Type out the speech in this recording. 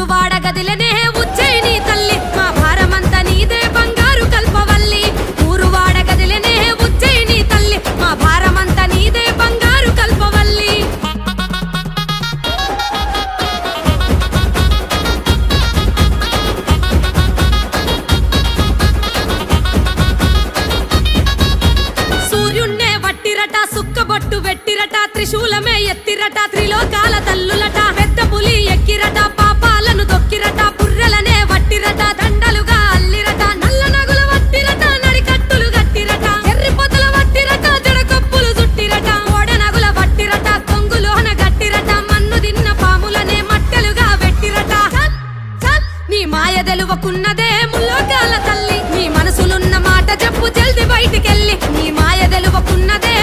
ఊరువాడ గదిలనే ఉజ్జయిని తల్లి మా భారమంతా నీదే బంగారు కల్పవల్లి ఊరువాడ గదిలనే ఉజ్జయిని తల్లి మా భారమంతా నీదే బంగారు కల్పవల్లి సూర్యున్నే వట్టిరట సుక్కబొట్టు వెట్టిరట త్రిశూలమే ఎత్తిరట త్రిలోకాల తల్లులట పెద్ద పులి ఎక్కిరట పాపాలను దొక్కిరట పుర్రెలనే వట్టిరట దండలుగా అల్లిరట నల్ల నగుల వట్టిరట నడికట్టులు గట్టిరట ఎర్రి పొదల వట్టిరట జడకొప్పులు చుట్టిరట ఓడ నగుల వట్టిరట కొంగులోన గట్టిరట మన్ను దిన్న పాములనే మట్టెలుగా వెట్టిరట నీ మాయ తెలువకున్నదే ముల్లోకాల తల్లి నీ మనసులున్న మాట చెప్పు జల్ది బయటికెళ్ళి నీ మాయ తెలువకున్నదే